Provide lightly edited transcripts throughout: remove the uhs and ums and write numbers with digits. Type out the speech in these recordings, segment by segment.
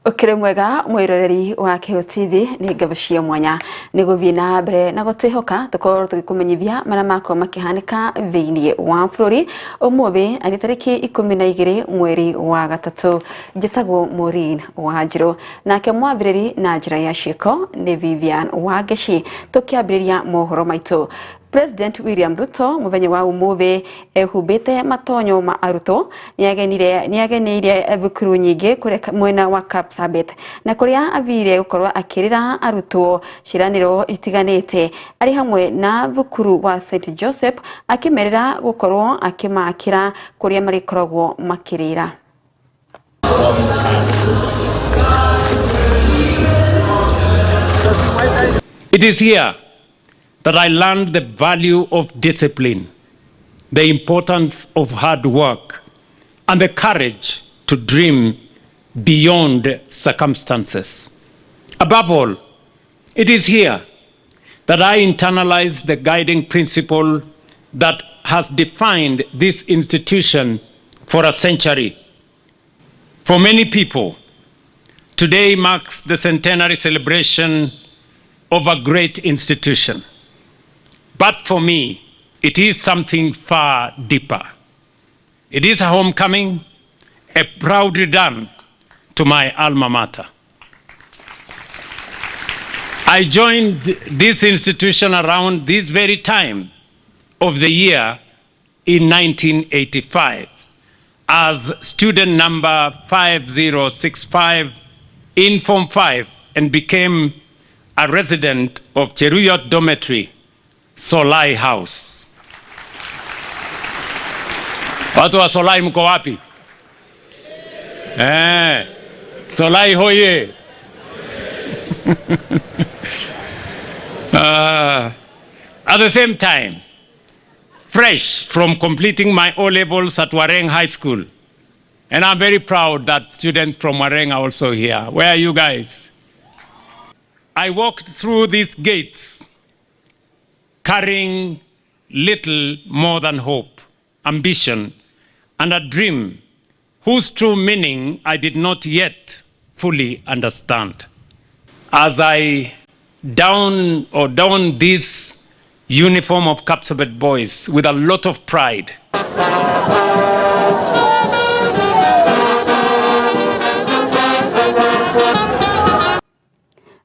Ukire mwega mwiroreri wa KO TV ni gabashia mwanya nigo vina bre na gotehoka tukoro tukikumenyithia mara mako makihanika thiini wa bururi umuthi ari tariki 12 mweri wa gatatu njitagwo Maureen Wanjiru nake mwathiriri na njira ya ciiko ni Vivian Wageshi tukiambiriria mohoro maitu. President William Ruto muthenya wa umuthi ehubite matonyo ma aruto niagenire thukuru nyingi kureka mwena wa Kapsabet na kuria athire gukorwa akirira aruto ciraniro itiganite ari hamwe na thukuru wa St Joseph akimerera gukorwa akimakira kuria marikoragwo makirira. It is here that I learned the value of discipline, the importance of hard work, and the courage to dream beyond circumstances. Above all, it is here that I internalized the guiding principle that has defined this institution for a century. For many people, today marks the centenary celebration of a great institution. But for me, it is something far deeper. It is a homecoming, a proud return to my alma mater. I joined this institution around this very time of the year in 1985 as student number 5065 in Form 5 and became a resident of Cheruyot Dormitory, Solai House. Watu wa Solai mko wapi? Solai hoye. At the same time, fresh from completing my O-levels at Wareng High School, and I'm very proud that students from Wareng are also here. Where are you guys? I walked through these gates carrying little more than hope, ambition, and a dream whose true meaning I did not yet fully understand. As I donned this uniform of Kapsabet boys with a lot of pride,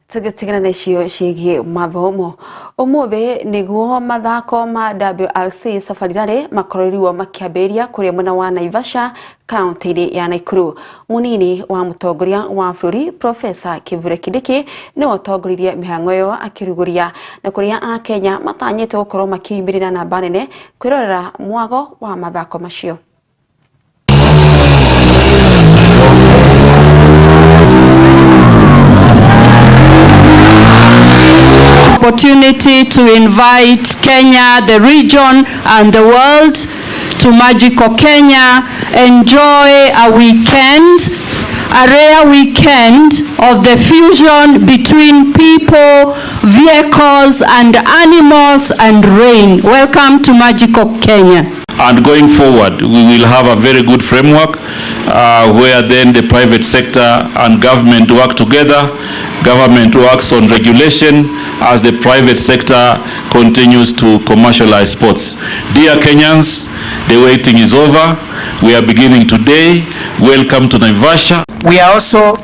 tugitigana nacio cigie mathomo umuthi niguo mathako ma WRC safarirare makororiwo makiambiria kuria mwena wa Naivasha kaunti ya Nakuru. Munini wa mutongoria wa bururi Professor Kithure Kindiki ni otongoririe mihango yo akiruguria na kuria a Kenya matanyite gukorwo makiimbirira na banene kwirorera mwago wa mathako macio. Opportunity to invite Kenya, the region and the world to Magical Kenya. Enjoy a weekend, a rare weekend of the fusion between people, vehicles and animals and rain. Welcome to Magical Kenya. And going forward, we will have a very good framework where then the private sector and government work together. Government works on regulation as the private sector continues to commercialize sports. Dear Kenyans, the waiting is over. We are beginning today. Welcome to Naivasha. We are also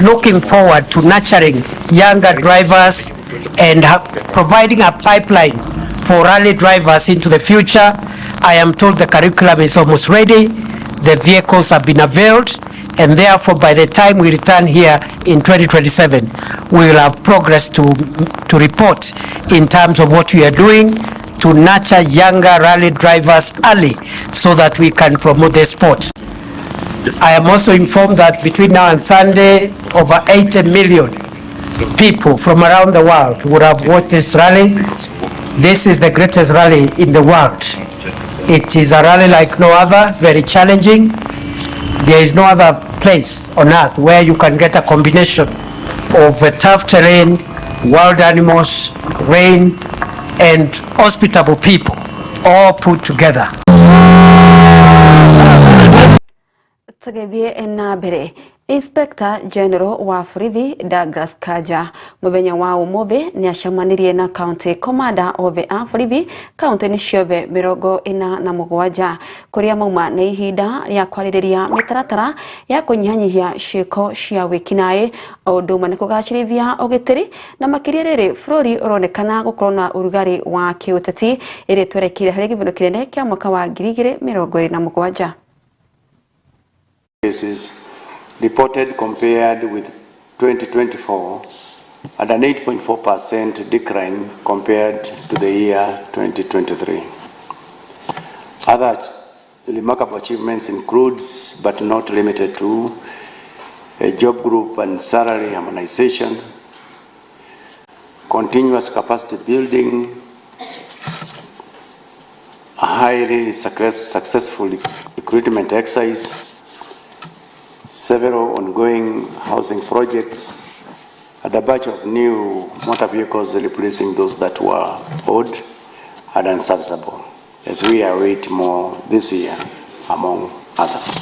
looking forward to nurturing younger drivers and providing a pipeline for rally drivers into the future. I am told the curriculum is almost ready. The vehicles have been availed, and therefore by the time we return here in 2027, we will have progress to report in terms of what we are doing to nurture younger rally drivers early so that we can promote the sport. I am also informed that between now and Sunday, over 80 million people from around the world would have watched this rally. This is the greatest rally in the world. It is a rally like no other, very challenging. There is no other place on earth where you can get a combination of tough terrain, wild animals, rain, and hospitable people all put together. Tugethie na mbere Inspector General wa borithi Douglas Kanja muthenya wa umuthi ni acemanirie na County Commander othe a borithi kaunti ni ciothe 47 kuria mauma na ihinda ria kwaririria mitaratara ya kunyihanyihia ciiko cia wikinae undu umwe ni kugacirithia ugitiri na makiria riri bururi uronekana gukorwo na urugari wa kiuteti iri twerekire hari githuno kinene kia mwaka wa 2027. Reported compared with 2024 and an 8.4% decline compared to the year 2023. Other remarkable achievements includes, but not limited to, a job group and salary harmonization, continuous capacity building, a highly successful recruitment exercise, several ongoing housing projects, and a batch of new motor vehicles replacing those that were old and unserviceable, as we await more this year, among others.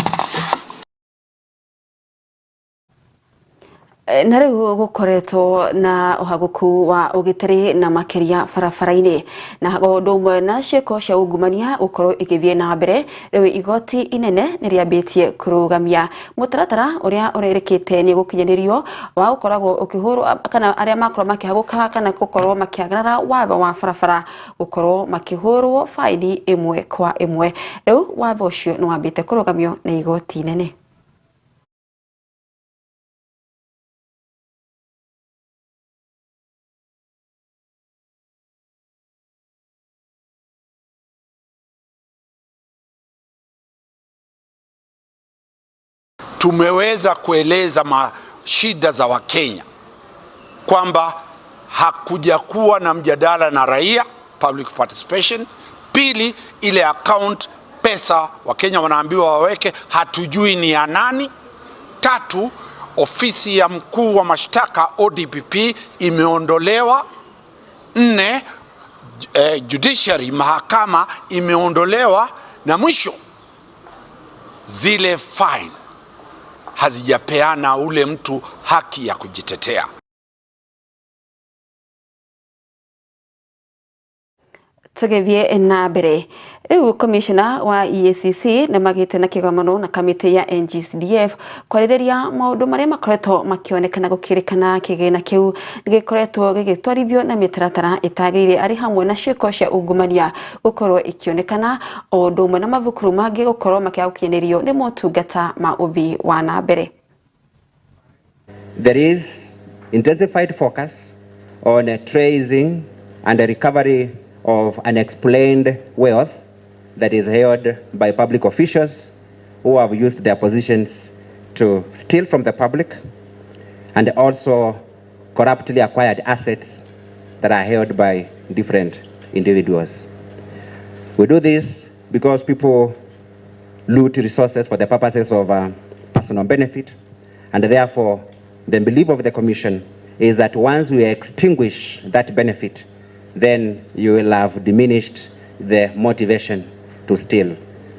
Na riu gukoretwo na uhaguku wa ugitiri na makiria barabara-ini na undu umwe na ciiko cia ungumania gukorwo igithie na mbere riu igoti inene ni riambitie kurugamia mutaratara uria urerikite ni gukinyanirio wa gukoragwo ukihurwo kana aria makorwo makihaguka kana gukorwo makiagarara watho wa barabara gukorwo makihurwo faini imwe kwa imwe. Riu watho ucio ni wambite kurugamio na igoti inene. Tumeweza kueleza mashida za Wakenya kwamba hakuja kuwa na mjadala na raia, public participation. Pili, ile account pesa Wakenya wanaambiwa waweke hatujui ni ya nani. Tatu, ofisi ya mkuu wa mashtaka ODPP imeondolewa. Nne, judiciary mahakama imeondolewa. Na mwisho, zile fine hazijapeana ule mtu haki ya kujitetea. Tugethie na mbere riu commissioner wa EACC na magite na kigamano na kamiti ya NGCDF kwaririria maundu maria makoretwo makionekana gukirikana kigina kiu gikoretwo gigitwarithio na mitaratara itagirire ari hamwe na ciiko cia ungumania gukorwo ikionekana undu umwe na mathukuru mangi gukorwo makiagukinyanirio ni motungata ma uthi wa na mbere. There is intensified focus on tracing and recovery of unexplained wealth that is held by public officials who have used their positions to steal from the public and also corruptly acquired assets that are held by different individuals. We do this because people loot resources for the purposes of personal benefit, and therefore the belief of the Commission is that once we extinguish that benefit, then you will have diminished the motivation to steal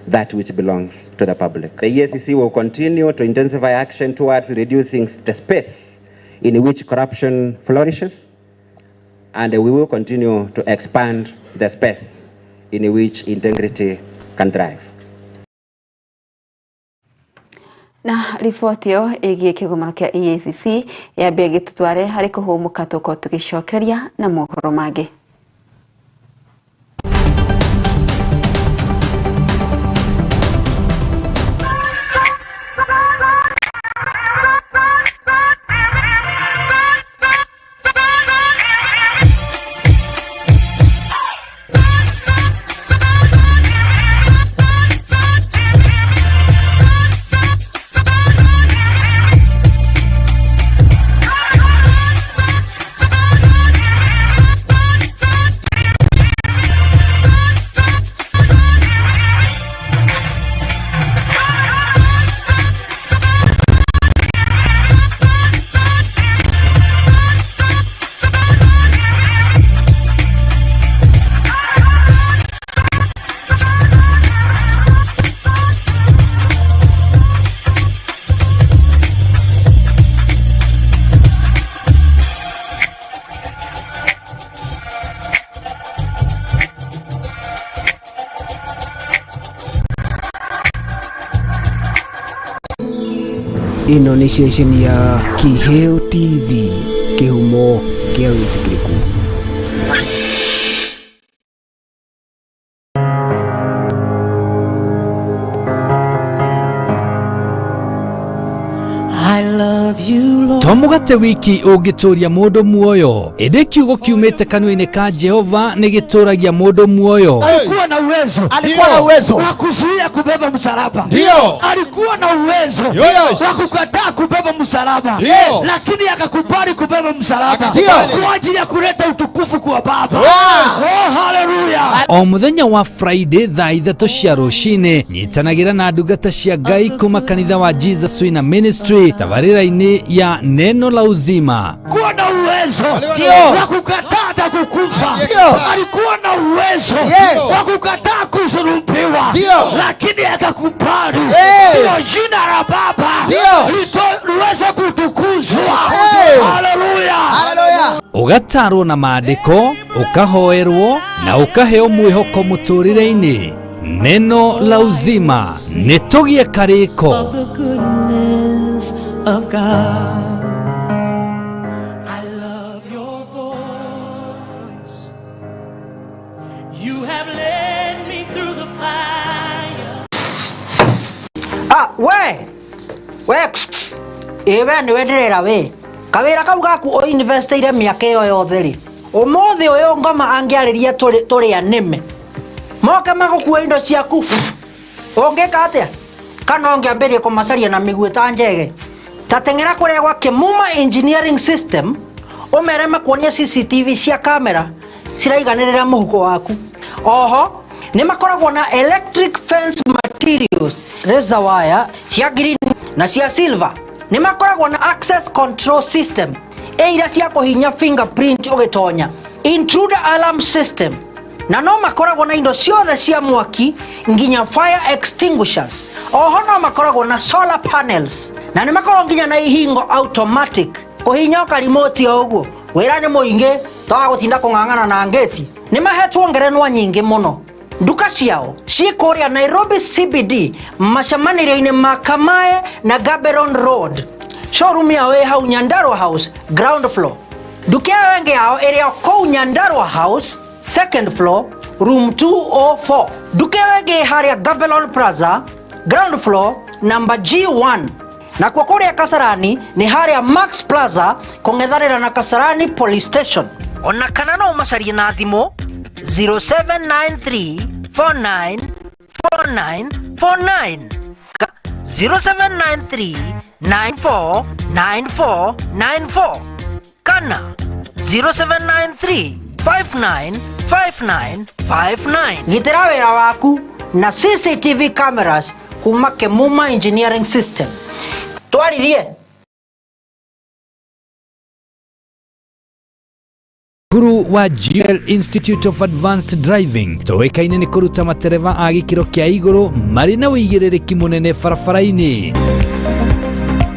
that which belongs to the public. The EACC will continue to intensify action towards reducing the space in which corruption flourishes, and we will continue to expand the space in which integrity can thrive. Na ripoti yo igie kigomano kia EACC ya begi tutware hari kuhumuka tuko tugicokereria na mohoro mangĩ. ino ni station ya Kiheo TV, kihumo kia witikiriku. Tomugate wiki ugituria mundu muoyo ende kiugo kiumite kanua-ini ka Jehova ni gituragia mundu muoyo. Alikuwa na uwezo wa kuzuia kubeba msalaba. Ndio. Alikuwa na uwezo wa kukataa kubeba msalaba. Lakini akakubali kubeba msalaba kwa ajili ya kuleta utukufu kwa Baba. Oh, haleluya. O muthenya wa Friday thaa 3 cia rucini nyitanagira na ndungata cia Ngai kuma kanitha wa Jesus Wina Ministry tabarira-ini ya neno la uzima. Alikuwa na uwezo wa kukataa na kukufa. Alikuwa na uwezo wa kukataa kusulubiwa, lakini akakubali. Ndio jina la Baba liweze kutukuzwa. Haleluya. Ugatarwo na maandiko, ukahoerwo na ukaheo mwihoko muturire-ini. Neno la uzima nitugie kariko of God. I love your voice. You have led me through the fire. Ewe ni wenderera we. Kawira kau gaku o investire miaka iyo yothe ri. Umuthi uyu ngoma angiariria turi anime. Moke magukuwa indo ciaku. Ungika atia? Kana ungiambirie kumacaria na miguu ta njege. Tatengera kuria gwa Kimuma Engineering System umere makuonia CCTV cia kamera ciraiganirira muhuko waku. Oho ni makoragwo na electric fence materials, razor wire cia green na cia silver. Ni makoragwo na access control system ira cia kuhinya fingerprint ugitonya, intruder alarm system, na no makoragwo na indo ciothe cia mwaki nginya fire extinguishers. Oho no makoragwo na solar panels na ni makoragwo nginya na ihingo automatic kuhinyoka remote oguo. Wira ni muingi tawa gutinda kung'ang'ana na ngeti. Ni mahetwo ngerenwa nyingi muno. Nduka ciao cikuria Nairobi CBD macamaniro-ini ma Kamae na Gaborone Road. Showroom yao hau Nyandarua House ground floor. Nduka wengi yao area kou Nyandarua House second floor room 204. Nduka wengi haria Gaborone Plaza ground floor number G1. Na kwa kuria Kasarani ni haria Max Plaza kungetharira na Kasarani police station. Ona kana no macarie na thimo 0793494949 0793949494 kana 0793595959. Gitira wira waku na CCTV cameras kuma Kimuma Engineering System. Twaririe Kuru wa GL Institute of Advanced Driving toekaine ni kuruta matereva a gikiro kia iguru mari na uigiririki munene barabara-ini.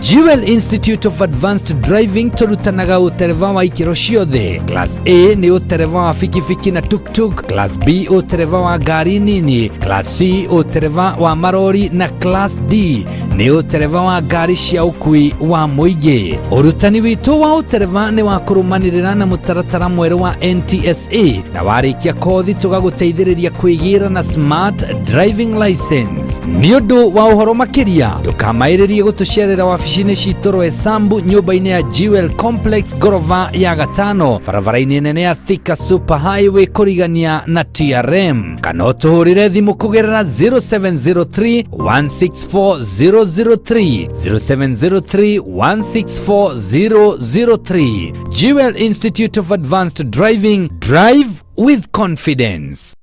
GL Institute of Advanced Driving turutanaga utereva wa ikiro ciothe. Class A ni utereva wa fikifiki na tuk-tuk, Class B utereva wa gari nini, Class C utereva wa marori na Class D ni utereva wa gari cia ukui wa muingi. Urutani witu wa utereva ni wa kurumanirira na mutaratara mweru wa NTSA na warikia kothi tugaguteithiriria kwigira na smart driving license. Ni undu wa uhoro makiria ndukamairirie gutucerera wabici-ini citu Rwesambu nyumba-ini ya Jewel Complex gorofa ya gatano barabara-ini nene ya Thika Super Highway kurigania na TRM. Kana utuhurire thimu kugerera 0703 164003 0703 164003. Jewel Institute of Advanced Driving, drive with confidence.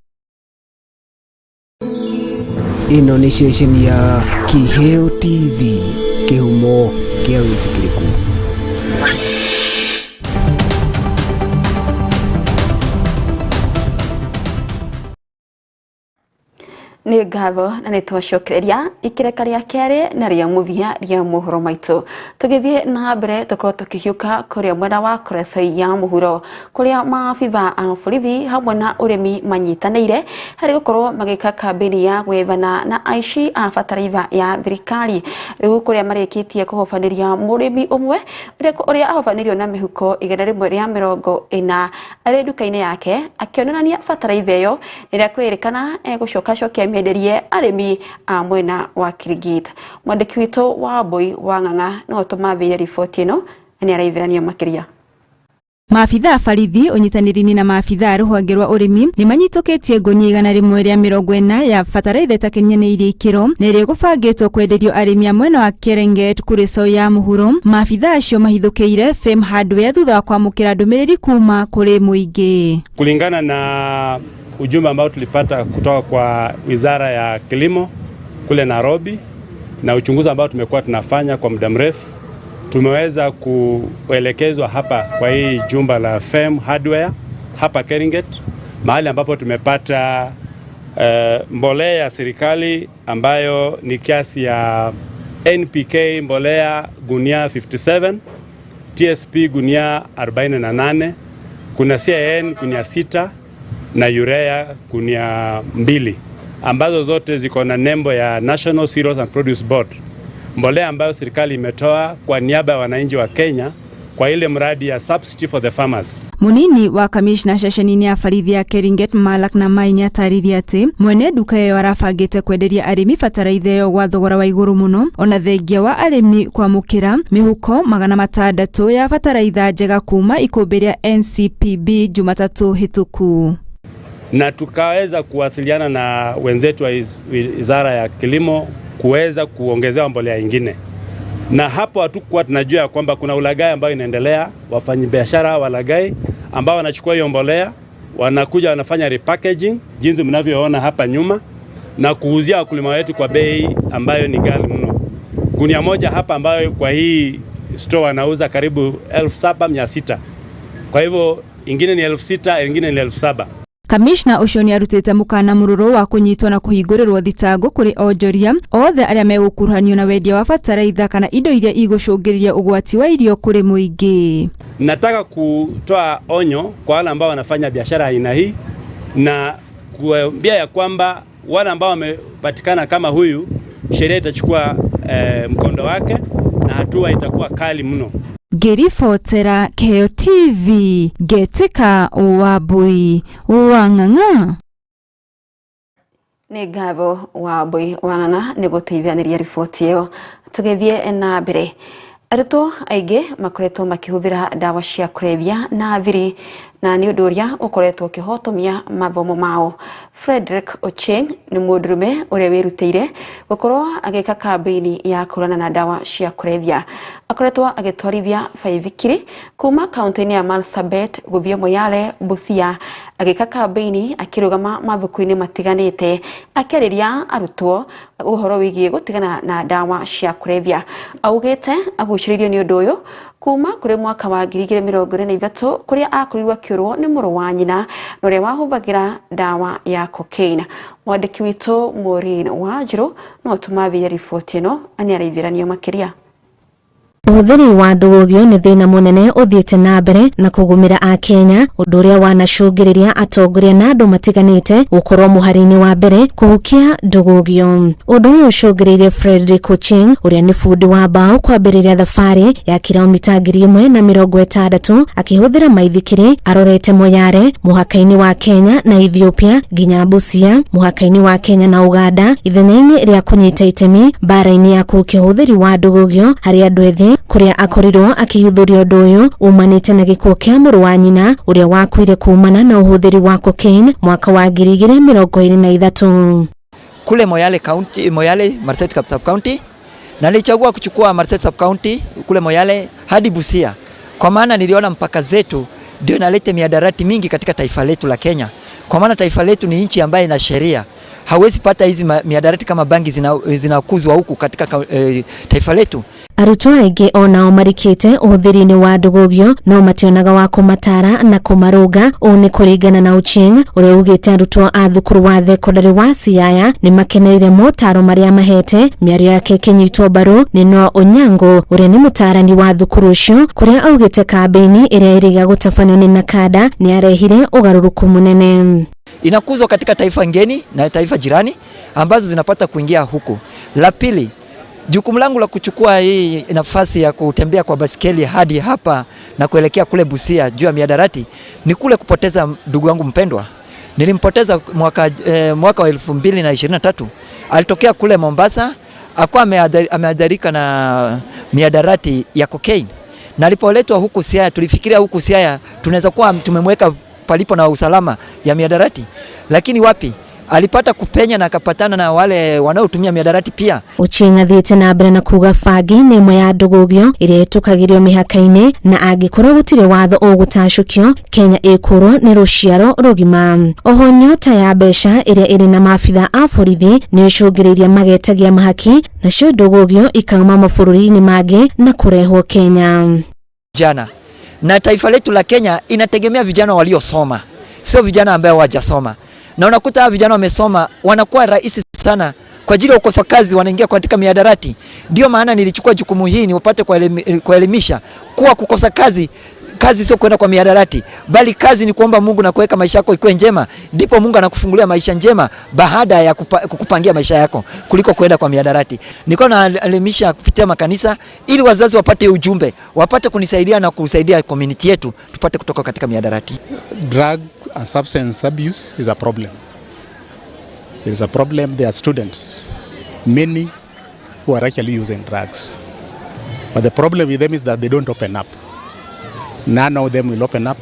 Ino ni station ya Kiheo TV, kihumo kia witikiriku. Nĩ ngatho na nĩ twacokereria ikireka rĩa kerĩ na rĩa mũthia rĩa mohoro maitũ. Tũgĩthiĩ na mbere tũkorwo tũkĩhiũka kũrĩa mwena wa Kuresoi ya mũhuro kũrĩa maabitha a borithi hamwe na ũrĩmi manyitanĩire harĩ gũkorwo magĩka kambĩini ya gwethana na aici a bataraitha ya thirikari. Rĩu kũrĩa marĩkĩtie kũhobanĩria mũrĩmi ũmwe ũrĩa ahobanĩrio na mĩhuko 140 arĩ nduka-inĩ yake akĩonania bataraitha ĩyo ĩrĩa kũrĩrĩkana gũcokacokia mĩenderie arĩmi a mwena wa Kirigit. Mwandĩki witũ wa Mbui wa Ng'ang'a no tũmathĩre riboti ĩno nĩ araithĩrania makĩria. Maafitha barithi unyitanĩri na maafitha rũhonge rwa ũrĩmi nĩ manyitũkĩtie ngũnia 140 ya bataraitha ĩtakinyanĩirie ikĩro na ĩrĩa gũbangĩtwo kwenderio arĩmi a mwena wa Kerenget Kuresoi ya mũhuro. Maafitha acio mahithũkĩire Fem Hardware thutha wa kwamũkĩra ndũmĩrĩri kuma kũrĩ mũingĩ. Kulingana na ujumbe ambao tulipata kutoka kwa Wizara ya Kilimo kule Nairobi na uchunguzi ambao tumekuwa tunafanya kwa muda mrefu, tumeweza kuelekezwa hapa kwa hii jumba la Fem Hardware hapa Keringet, mahali ambapo tumepata mbolea ya serikali ambayo ni kiasi ya NPK mbolea gunia 57, TSP gunia 48, kuna CAN gunia 6 na urea gunia 2 ambazo zote ziko na nembo ya National Cereals and Produce Board. Mbolea ambayo serikali imetoa kwa niaba ya wananchi wa Kenya kwa ile mradi ya subsidy for the farmers. Munini wa kamishna ceceni-inĩ ya barithi ya Keringet Malak na Maini ataririe atĩ mwene nduka ĩyo arabangĩte kwenderia arĩmi bataraitha ĩyo gwa thogora wa igũrũ mũno, ona thengia wa arĩmi kwamũkĩra mĩhuko 600 ya bataraitha njega kuma ikũmbĩ rĩa NCPB Jumatatu hĩtũku. Na tukaweza kuwasiliana na wenzetu wa Wizara ya Kilimo kuweza kuongezewa mbolea nyingine. Na hapo hatukuwa tunajua kwamba kuna ulaghai ambao inaendelea, wafanyabiashara walaghai ambao wanachukua hiyo mbolea, wanakuja wanafanya repackaging jinsi mnavyoona hapa nyuma na kuuzia wakulima wetu kwa bei ambayo ni ghali mno. Gunia moja hapa ambayo kwa hii store wanauza karibu 7,600. Kwa hivyo ingine ni 6,000, ingine ni 7,000. Kamishna ucio nĩ arutĩte mũkana mũrũrũ wa kũnyitwo na kũhingũrĩrwo thitango kũrĩ onjoria othe arĩa megũkuruhanio na wendia wa bataraitha kana indo iria igũcũngĩrĩria ũgwati wa irio kũrĩ mũingĩ. Nataka kutoa onyo kwa wale ambao wanafanya biashara aina hii na kuambia ya kwamba wale ambao wamepatikana kama huyu, sheria itachukua mkondo wake na hatua itakuwa kali mno. Ngĩribotera Keo TV Ngetĩka wa Mbui wa Ng'ang'a. Nĩ ngatho wa Mbui wa Ng'ang'a nĩ gũteithanĩria riboti ĩyo. Tũgĩthiĩ na mbere. Arutwo aingĩ makoretwo makĩhũthĩra ndawa cia kũrebia na thiri na nĩ ũndũ ũrĩa ũkoretwo ũkĩhotomia mathomo mao. Frederick Ocheng nĩ mũndũrũme ũrĩa wĩrutĩire gũkorwo agĩka kambĩini ya kũrana na ndawa cia kũrebia. Akoretwo agĩtwarithia baithikiri kuma kaunti-inĩ ya Marsabit gũthiĩ Moyale, Busia, agĩka kambĩini akĩrũgama mathukuru-inĩ matiganĩte akĩarĩria arutwo ũhoro wĩgiĩ gũtigana na ndawa cia kũrebia. Augĩte agucĩrĩirio nĩ ũndũ ũyũ kuma kũrĩ mwaka wa 2023 kũrĩa akorirwo akĩũrwo nĩ mũrũ wa nyina na ũrĩa wahũthagĩra ndawa ya cocaine. Mwandĩki witũ Maureen Wanjiru no tũmathĩre riboti ĩno nĩ araithĩranio makĩria. Ũhũthĩri wa ndũgũgio nĩ thĩna mũnene ũthiĩte na mbere na kũgũmĩra a Kenya, ũndũ ũrĩa wanacũngĩrĩria atongoria na andũ matiganĩte gũkorwo mũhari-inĩ wa mbere kũhukia ndũgũgio. Ũndũ ũyũ ũcũngĩrĩirie Frederick Ocheng ũrĩa nĩ bundi wa mbaũ kwambĩrĩria thabarĩ ya kilomita 160 akĩhũthĩra maithikiri arorete Moyale, mũhaka-inĩ wa Kenya na Ethiopia nginya Busia, mũhaka-inĩ wa Kenya na Uganda, ithenya-inĩ rĩa kũnyita itemi mbara-inĩ ya kũhukia ũhũthĩri wa ndũgũgio harĩ andũ ethĩ, kuria akorirwo akihudhuria ũndũ ũyũ umanĩte na gĩkuũ kĩa mũrũ wa nyina ũrĩa wakuire kumana na ũhũthĩri wa cocaine mwaka wa 2023 kule Moyale County, Moyale Marsabit Sub County, na nilichagua kuchukua Marsabit Sub County kule Moyale hadi Busia kwa maana niliona mpaka zetu ndio inaleta miadarati mingi katika taifa letu la Kenya, kwa maana taifa letu ni nchi ambayo ina sheria. hawezi pata hizi miadarati kama bangi zinakuzwa huku katika taifa letu. Arutwo aingĩ onao marikĩte ũhũthĩri-inĩ wa ndũgũgio no mationaga wa kũmatara na kũmarũnga. Ũũ nĩ kũringana na Ochieng ũrĩa ugĩte arutwo a thukuru wa thekondarĩ wa Siaya nĩ makeneire motaro marĩa mahete. Mĩario yake ĩkĩnyitwo mbaru nĩ Noah Onyango ũrĩa nĩ mũtarani wa thukuru ũcio, kũrĩa augĩte kambĩini ĩrĩa ĩrĩga gũtabanio nĩ NACADA nĩ arehire ũgarũrũku mũnene. Inakuzwa katika taifa ngeni na taifa jirani ambazo zinapata kuingia huku. La pili, jukumu langu la kuchukua hii nafasi ya kutembea kwa basikeli hadi hapa na kuelekea kule Busia juu ya miadarati ni kule kupoteza ndugu wangu mpendwa. Nilimpoteza mwaka wa 2023. Alitokea kule Mombasa, akawa ameathirika na miadarati ya cocaine. Na alipoletwa huku Siaya, tulifikiria huku Siaya tunaweza kuwa tumemweka palipo na usalama ya miadarati, lakini wapi, alipata kupenya na akapatana na wale wanaotumia miadarati pia. Ochieng athiĩte na mbere na kuga bangi nĩ ĩmwe ya ndũgũgio ĩrĩa ĩtũkagĩrio mĩhaka-inĩ, na angĩkorwo gũtirĩ watho ũgũtacũkio, Kenya ĩkũrwo nĩ rũciaro rũgima. Oho nyota ya mbeca ĩrĩa ĩrĩ na maabitha a borithi nĩ ĩcũngĩrĩirie magetagia mahaki, nacio ndũgũgio ikauma mabũrũri-inĩ mangĩ na kũrehwo Kenya. Jana na taifa letu la Kenya inategemea vijana waliosoma, sio vijana ambao hawajasoma. Na unakuta vijana wamesoma wanakuwa rahisi sana kwa ajili ya ukosa kazi, wanaingia katika miadarati. Ndio maana nilichukua jukumu hii ni upate kuelimisha kuwa kukosa kazi sio kwenda kwa miadarati, bali kazi ni kuomba Mungu na kuweka maisha yako ikuwe njema, ndipo Mungu anakufungulia maisha njema baada ya kukupangia maisha yako kuliko kwenda kwa miadarati. Niko naelimisha kupitia makanisa ili wazazi wapate ujumbe, wapate kunisaidia na kusaidia community yetu tupate kutoka katika miadarati. Drug and substance abuse is a problem. It is a problem. There are students, many who are actually using drugs. But the problem with them is that they don't open up. None of them will open up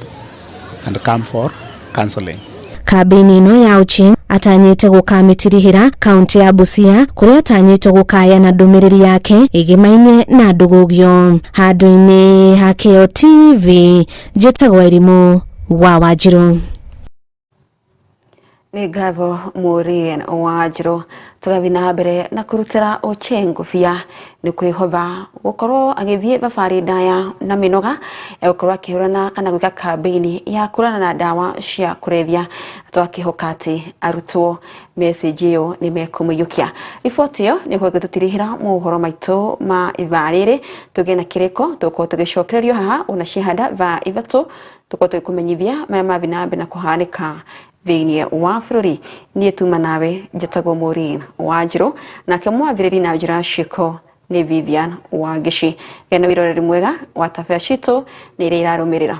and come for counseling. Kambĩini ĩno ya Ochieng atanyĩte gũkamĩtirihĩra kaunti ya Busia, kũrĩa atanyĩte gũkaya ndũmĩrĩri yake ĩgĩmainie na ndũgũgio. Handũ-inĩ ha Keo TV, njĩtagwo Irimũ wa Wanjirũ. Nĩ Ngavo Maureen Wanjirũ. Tũgathiĩ na mbere na kũrutĩra Ochieng ngũbia nĩ kwĩhotha gũkorwo agĩthiĩ thabarĩ ndaya na mĩnoga ya gũkorwo akĩhũrana kana gwĩka kambĩini ya kũrana na ndawa cia kũrebia, twakĩhoka atĩ arutwo message ĩyo nĩ mekũmũiyũkia. Riboti ĩyo nĩ gũgĩtũtirihĩra mohoro maitũ ma ithaa rĩrĩ, tũgĩe na kĩrĩko tũkorwo tũgĩcokererio haha ona ciahanda thaa ithatũ, tũkorwo tũgĩkũmenyithia marĩa mathiĩ na mbere na kũhanĩka thĩinĩ wa bũrũri. Niĩ tuma nawe njĩtagwo Maureen Wanjirũ, nake mwathĩrĩri na njĩra ciĩko nĩ Vivian Wangici. Gĩa na wĩroreri mwega wa tabarĩra citũ nĩ iria irarũmĩrĩra.